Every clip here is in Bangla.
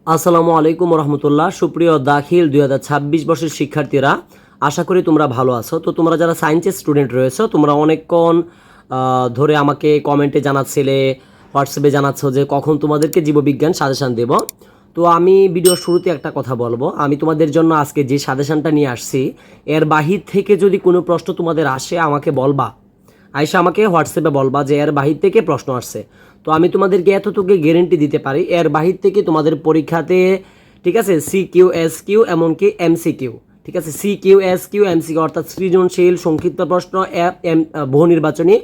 আসসালামু আলাইকুম রহমতুল্লাহ। সুপ্রিয় দাখিল 2026 বর্ষের শিক্ষার্থীরা, আশা করি তোমরা ভালো আছো। তো তোমরা যারা সায়েন্সের স্টুডেন্ট রয়েছো, তোমরা অনেকক্ষণ ধরে আমাকে কমেন্টে জানাচ্ছিলে, হোয়াটসঅ্যাপে জানাচ্ছ যে কখন তোমাদেরকে জীববিজ্ঞান সাজেশান দেব। তো আমি ভিডিওর শুরুতে একটা কথা বলবো, আমি তোমাদের জন্য আজকে যে সাজেশানটা নিয়ে আসছি, এর বাহির থেকে যদি কোনো প্রশ্ন তোমাদের আসে আমাকে বলবা, আয়সা আমাকে হোয়াটসঅ্যাপে বলবা যে এর বাহির থেকে প্রশ্ন আসছে। তো আমি তোমাদেরকে এতটুকু গ্যারেন্টি দিতে পারি, এর বাহির থেকে তোমাদের পরীক্ষাতে, ঠিক আছে, সিকিউ এসকিউ এমনকি এমসিকিউ, ঠিক আছে, সিকিউ এসকিউ এমসিকিউ অর্থাৎ সৃজনশীল, সংক্ষিপ্ত প্রশ্ন, বহু নির্বাচনী,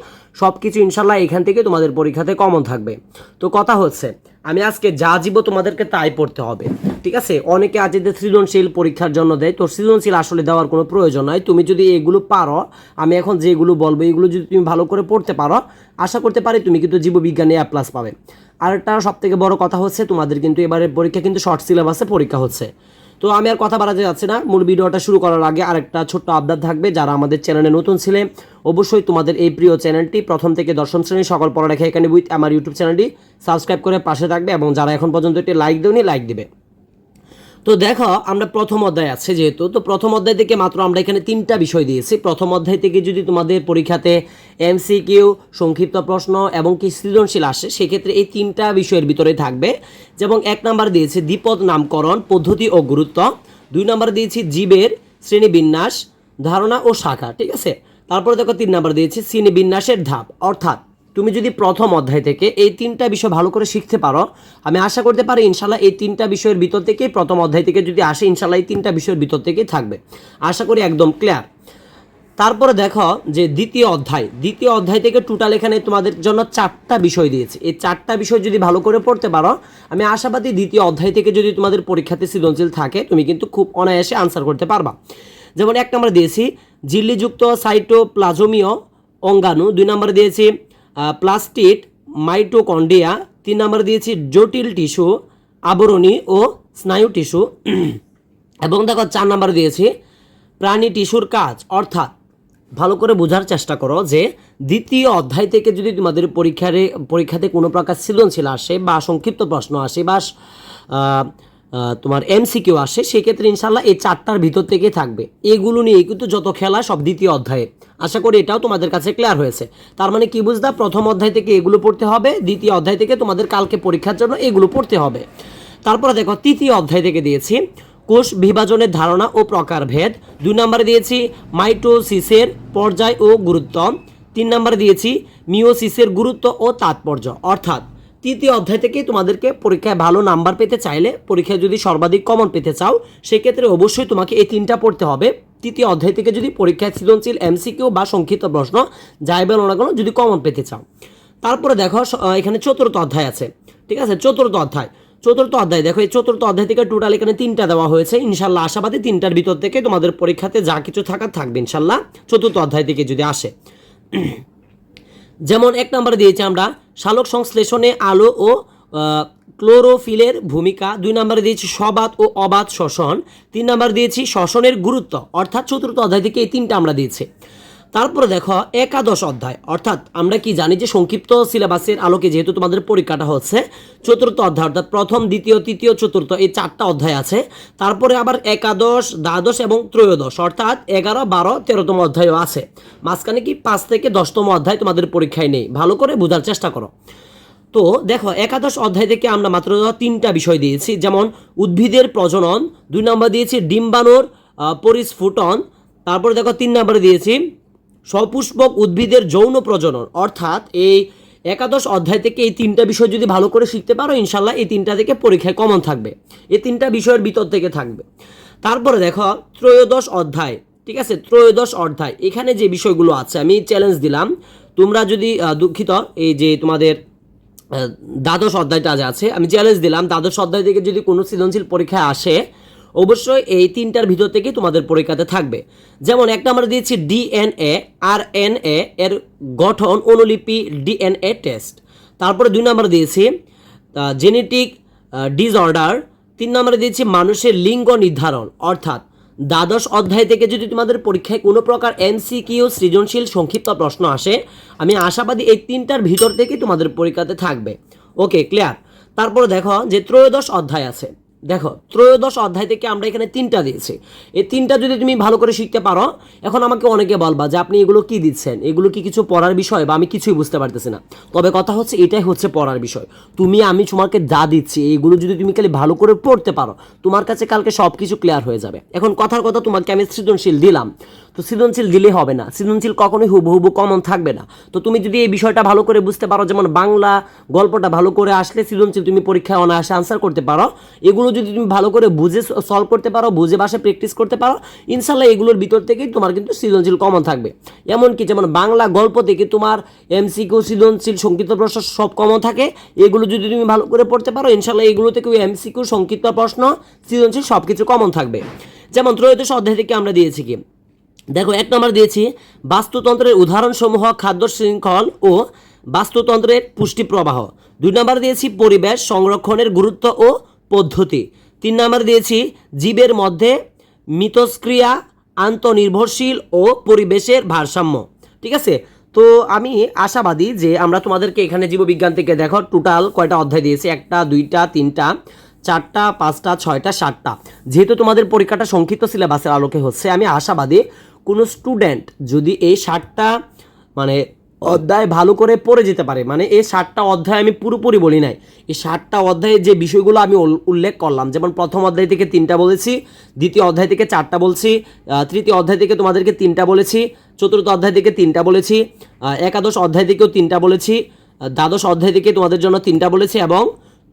সব কিছু ইনশাল্লাহ এখান থেকে তোমাদের পরীক্ষাতে কমন থাকবে। তো কথা হচ্ছে, আমি আজকে যা জীব তোমাদেরকে তাই পড়তে হবে, ঠিক আছে। অনেকে আজ যে সৃজনশীল পরীক্ষার জন্য দেয়, তো সৃজনশীল আসলে দেওয়ার কোনো প্রয়োজন নয়। তুমি যদি এগুলো পারো, আমি এখন যেগুলো বলবো এগুলো যদি তুমি ভালো করে পড়তে পারো, আশা করতে পারি তুমি কিন্তু জীববিজ্ঞানে A+ পাবে। আর একটা সব থেকে বড় কথা হচ্ছে, তোমাদের কিন্তু এবারের পরীক্ষা কিন্তু শর্ট সিলেবাসে পরীক্ষা হচ্ছে। তো আমি আর কথা বাড়াতে যাচ্ছি না, মূল ভিডিওটা শুরু করার আগে আরেকটা ছোট্ট আবদার থাকবে, যারা আমাদের চ্যানেলে নতুন ছিলে অবশ্যই তোমাদের এই প্রিয় চ্যানেলটি প্রথম থেকে দশম শ্রেণীর সকল পড়ালেখা এখানে উইথ আমার ইউটিউব চ্যানেলটি সাবস্ক্রাইব করে পাশে থাকবে, এবং যারা এখন পর্যন্ত এটি লাইক দেওনি লাইক দিবে। তো দেখো, আমরা প্রথম অধ্যায় আছে যেহেতু, তো প্রথম অধ্যায় থেকে মাত্র আমরা এখানে 3টা বিষয় দিয়েছি। প্রথম অধ্যায় থেকে যদি তোমাদের পরীক্ষাতে এমসিকিউ, সংক্ষিপ্ত প্রশ্ন এবং কি সৃজনশীল আসে, সেক্ষেত্রে এই 3টা বিষয়ের ভিতরে থাকবে। যেমন 1 নাম্বার দিয়েছি দ্বিপদ নামকরণ পদ্ধতি ও গুরুত্ব, 2 নাম্বার দিয়েছি জীবের শ্রেণীবিন্যাস, ধারণা ও শাখা, ঠিক আছে। তারপরে দেখো 3 নাম্বার দিয়েছি শ্রেণীবিন্যাসের ধাপ। অর্থাৎ তুমি যদি প্রথম অধ্যায় থেকে এই 3টা বিষয় ভালো করে শিখতে পারো, আমি আশা করতে পারি ইনশাল্লাহ এই 3টা বিষয়ের ভিতর থেকে, প্রথম অধ্যায় থেকে যদি আসে ইনশাল্লাহ এই 3টা বিষয়ের ভিতর থেকেই থাকবে, আশা করি একদম ক্লিয়ার। তারপরে দেখো যে দ্বিতীয় অধ্যায় থেকে টোটাল এখানে তোমাদের জন্য 4টা বিষয় দিয়েছে। এই 4টা বিষয় যদি ভালো করে পড়তে পারো, আমি আশাবাদী দ্বিতীয় অধ্যায় থেকে যদি তোমাদের পরীক্ষাতে সৃজনশীল থাকে, তুমি কিন্তু খুব অনায়াসে আনসার করতে পারবা। যেমন 1 নম্বর দিয়েছি ঝিল্লিযুক্ত সাইটোপ্লাজমীয় অঙ্গাণু, 2 নম্বর দিয়েছি প্লাস্টিড মাইটোকন্ড্রিয়া, 3 নম্বর দিয়েছি জটিল টিস্যু, আবরণী ও স্নায়ু টিস্যু, এবং দেখো 4 নম্বর দিয়েছি প্রাণী টিস্যুর কাজ। অর্থাৎ ভালো করে বোঝার চেষ্টা করো যে দ্বিতীয় অধ্যায় থেকে যদি তোমাদের পরীক্ষাতে কোনো প্রকার সৃজনশীল আসে বা সংক্ষিপ্ত প্রশ্ন আসে বা তোমার এমসিকিউ আসে, সেক্ষেত্রে ইনশাল্লাহ এই 4টার ভিতর থেকে থাকবে। এগুলো নিয়ে কিন্তু যত খেলা সব দ্বিতীয় অধ্যায়ে। আশা করি এটাও তোমাদের কাছে ক্লিয়ার হয়েছে। তার মানে কি বুঝলা, প্রথম অধ্যায় থেকে এগুলো পড়তে হবে, দ্বিতীয় অধ্যায় থেকে তোমাদের কালকে পরীক্ষার জন্য এগুলো পড়তে হবে। তারপরে দেখো তৃতীয় অধ্যায় থেকে দিয়েছি কোষ বিভাজনের ধারণা ও প্রকারভেদ, 2 নম্বরে দিয়েছি মাইটোসিসের পর্যায় ও গুরুত্ব, 3 নম্বরে দিয়েছি মিওসিসের গুরুত্ব ও তাৎপর্য। অর্থাৎ তৃতীয় অধ্যায় থেকে তোমাদেরকে পরীক্ষায় ভালো নাম্বার পেতে চাইলে, পরীক্ষায় যদি সর্বাধিক কমন পেতে চাও, সেক্ষেত্রে অবশ্যই তোমাকে এই 3টা পড়তে হবে। তৃতীয় অধ্যায় থেকে যদি পরীক্ষায় সৃজনশীল, এমসিকিউ বা সংক্ষিপ্ত প্রশ্ন যাই বলো না কেন যদি কমন পেতে চাও। তারপরে দেখো এখানে চতুর্থ অধ্যায় আছে, ঠিক আছে। চতুর্থ অধ্যায় দেখো, এই চতুর্থ অধ্যায় থেকে টোটাল এখানে 3টা দেওয়া হয়েছে। ইনশাল্লাহ আশাবাদী 3টার ভিতর থেকে তোমাদের পরীক্ষাতে যা কিছু থাকার থাকবে ইনশাল্লাহ চতুর্থ অধ্যায় থেকে যদি আসে। যেমন 1 নম্বরে দিয়েছি আমরা সালোক সংশ্লেষণে আলো ও ক্লোরোফিলের ভূমিকা, 2 নম্বরে দিয়েছি সবাত ও অবাত শ্বসন, 3 নম্বর দিয়েছি শ্বসনের গুরুত্ব। অর্থাৎ চতুর্থ অধ্যায় থেকে এই 3টা আমরা দিয়েছি। তারপরে দেখো একাদশ অধ্যায়, অর্থাৎ আমরা কি জানি যে সংক্ষিপ্ত সিলেবাসের আলোকে যেহেতু তোমাদের পরীক্ষাটা হচ্ছে, চতুর্থ অধ্যায় অর্থাৎ প্রথম, দ্বিতীয়, তৃতীয়, চতুর্থ এই 4টা অধ্যায় আছে। তারপরে আবার একাদশ, দ্বাদশ এবং ত্রয়োদশ অর্থাৎ 11, 12, 13তম অধ্যায়ও আছে। মাঝখানে কি 5 থেকে 10তম অধ্যায় তোমাদের পরীক্ষায় নেই, ভালো করে বোঝার চেষ্টা করো। তো দেখো একাদশ অধ্যায় থেকে আমরা মাত্র 3টা বিষয় দিয়েছি। যেমন উদ্ভিদের প্রজনন, 2 নম্বর দিয়েছি ডিম্বাণুর পরিস্ফুটন, তারপরে দেখো 3 নম্বরে দিয়েছি সপুষ্পক উদ্ভিদের যৌন প্রজনন। অর্থাৎ এই একাদশ অধ্যায় থেকে এই 3টা বিষয় যদি ভালো করে শিখতে পারো, ইনশাল্লাহ এই 3টা থেকে পরীক্ষায় কমন থাকবে, এই 3টা বিষয়ের ভিতর থেকে থাকবে। তারপরে দেখো ত্রয়োদশ অধ্যায়, ঠিক আছে। ত্রয়োদশ অধ্যায় এখানে যে বিষয়গুলো আছে, আমি চ্যালেঞ্জ দিলাম, তোমরা যদি দুঃখিত, এই যে তোমাদের দ্বাদশ অধ্যায়টা আজ আছে, আমি চ্যালেঞ্জ দিলাম দ্বাদশ অধ্যায় থেকে যদি কোনো সৃজনশীল পরীক্ষায় আসে, অবশ্যই এই 3টার ভিতর থেকে তোমাদের পরীক্ষাতে থাকবে। যেমন একটা আমরা দিয়েছি ডিএনএ আরএনএ এর গঠন অনুলিপি ডিএনএ টেস্ট। তারপরে 2 নম্বর দিয়েছি জেনেটিক ডিসঅর্ডার, 3 নম্বরে দিয়েছি মানুষের লিঙ্গ নির্ধারণ। অর্থাৎ দ্বাদশ অধ্যায় থেকে যদি তোমাদের পরীক্ষায় কোনো প্রকার এমসিকিউ, সৃজনশীল, সংক্ষিপ্ত প্রশ্ন আসে, আমি আশাবাদী এই 3টার ভিতর থেকে তোমাদের পরীক্ষাতে থাকবে। ওকে, ক্লিয়ার। তারপরে দেখো যে ত্রয়োদশ অধ্যায় আছে, দেখো ত্রয়োদশ অধ্যায় থেকে আমরা এখানে 3টা দিয়েছি, এই 3টা যদি তুমি ভালো করে শিখতে পারো, এখন আমাকে অনেকে বলবা যে আপনি এগুলো কি দিচ্ছেন, এগুলো কি কিছু পড়ার বিষয়, বা আমি কিছুই বুঝতে পারতেছি না। তবে কথা হচ্ছে এটাই হচ্ছে পড়ার বিষয়। আমি তোমাকে যা দিচ্ছি এইগুলো যদি তুমি খালি ভালো করে পড়তে পারো, তোমার কাছে কালকে সব কিছু ক্লিয়ার হয়ে যাবে। এখন কথার কথা, তোমাকে আমি সৃজনশীল দিলাম, তো সৃজনশীল দিলে হবে না, সৃজনশীল কখনোই হুবহু কমন থাকবে না। তো তুমি যদি এই বিষয়টা ভালো করে বুঝতে পারো, যেমন বাংলা গল্পটা ভালো করে আসলে সৃজনশীল তুমি পরীক্ষায় অনায়াসে আনসার করতে পারো। এগুলো যদি তুমি ভালো করে বুঝে সলভ করতে পারো, বুঝে বাসায় প্র্যাকটিস করতে পারো, ইনশাল্লাহ এগুলোর ভিতর থেকেই তোমার কিন্তু সৃজনশীল কমন থাকবে। এমনকি যেমন বাংলা গল্প থেকে তোমার এমসিকিউ, সৃজনশীল, সংক্ষিপ্ত প্রশ্ন সব কমন থাকে। এগুলো যদি তুমি ভালো করে পড়তে পারো, ইনশাল্লাহ এগুলো থেকে এমসিকিউ, সংক্ষিপ্ত প্রশ্ন, সৃজনশীল সব কিছু কমন থাকবে। যেমন ত্রয়োদশ অধ্যায় থেকে আমরা দিয়েছি কি, দেখো 1 নম্বর দিয়েছি বাস্তুতন্ত্রের উদাহরণসমূহ খাদ্য শৃঙ্খল ও বাস্তুতন্ত্রের পুষ্টি প্রবাহ। 2 নম্বর দিয়েছি পরিবেশ সংরক্ষণের গুরুত্ব ও পদ্ধতি। 3 নম্বর দিয়েছি জীবের মধ্যে মিথস্ক্রিয়া, আন্তনির্ভরশীল ও পরিবেশের ভারসাম্য। ঠিক আছে, তো আমি আশাবাদী যে আমরা তোমাদেরকে এখানে জীববিজ্ঞান থেকে দেখো টোটাল কয়টা অধ্যায় দিয়েছি, 1টা 2টা 3টা 4টা 5টা 6টা 7টা। যেহেতু তোমাদের পরীক্ষাটা সংক্ষিপ্ত সিলেবাসের আলোকে হচ্ছে, আমি আশাবাদী কোনো স্টুডেন্ট যদি এই 7টা মানে অধ্যায় ভালো করে পড়ে যেতে পারে, মানে এই 7টা অধ্যায় আমি পুরোপুরি বলি নাই, এই 7টা অধ্যায়ে যে বিষয়গুলো আমি উল্লেখ করলাম, যেমন প্রথম অধ্যায় থেকে 3টা বলেছি, দ্বিতীয় অধ্যায় থেকে 4টা বলছি, তৃতীয় অধ্যায় থেকে তোমাদেরকে 3টা বলেছি, চতুর্থ অধ্যায় থেকে 3টা বলেছি, একাদশ অধ্যায় থেকেও 3টা বলেছি, দ্বাদশ অধ্যায় থেকে তোমাদের জন্য 3টা বলেছি, এবং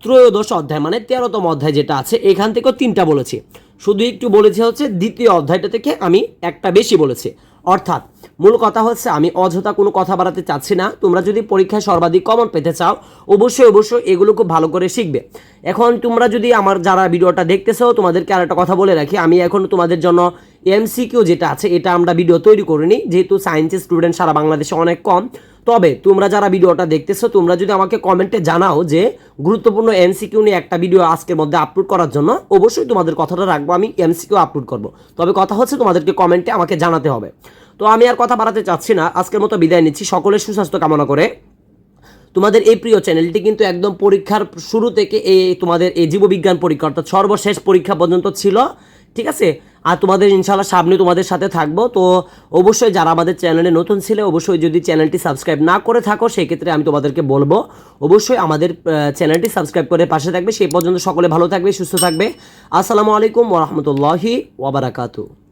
ত্রয়োদশ অধ্যায় মানে 13তম অধ্যায় যেটা আছে এখান থেকেও 3টা বলেছি। শুধু একটু বলেছি হচ্ছে দ্বিতীয় অধ্যায়টা থেকে আমি একটা বেশি বলেছি। অর্থাৎ মূল কথা হচ্ছে আমি অযথা কোনো কথা বাড়াতে চাচ্ছি না। তোমরা যদি পরীক্ষায় সর্বাধিক কমন পেতে চাও, অবশ্যই এগুলো খুব ভালো করে শিখবে। এখন তোমরা যদি আমার যারা ভিডিওটা দেখতেছো, তোমাদেরকে আর একটা কথা বলে রাখি, আমি এখন তোমাদের জন্য এমসিকিউ যেটা আছে এটা আমরা ভিডিও তৈরি করিনি, যেহেতু সায়েন্সের স্টুডেন্ট সারা বাংলাদেশে অনেক কম। তবে তোমরা যারা ভিডিওটা দেখতেছো, তোমরা যদি আমাকে কমেন্টে জানাও যে গুরুত্বপূর্ণ এমসিকিউ নিয়ে একটা ভিডিও আজকের মধ্যে আপলোড করার জন্য, অবশ্যই তোমাদের কথাটা রাখবো, আমি এমসিকিউ আপলোড করব। তবে কথা হচ্ছে তোমাদেরকে কমেন্টে আমাকে জানাতে হবে। তো আমি আর কথা বাড়াতে চাচ্ছি না, আজকের মতো বিদায় নিচ্ছি। সকলের সুস্বাস্থ্য কামনা করে তোমাদের এই প্রিয় চ্যানেলটি কিন্তু একদম পরীক্ষার শুরু থেকে তোমাদের এই জীববিজ্ঞান পরীক্ষা অর্থাৎ সর্বশেষ পরীক্ষা পর্যন্ত ছিল। ঠিক আছে, আর তোমাদের ইনশাআল্লাহ সামনে তোমাদের সাথে থাকবো। তো অবশ্যই যারা আমাদের চ্যানেলে নতুন ছিল, অবশ্যই যদি চ্যানেলটি সাবস্ক্রাইব না করে থাকো, সেক্ষেত্রে আমি তোমাদেরকে বলবো অবশ্যই আমাদের চ্যানেলটি সাবস্ক্রাইব করে পাশে থাকবে। সেই পর্যন্ত সকলে ভালো থাকবে, সুস্থ থাকবে। আসসালামু আলাইকুম ওয়া রাহমাতুল্লাহি ওয়া বারাকাতুহু।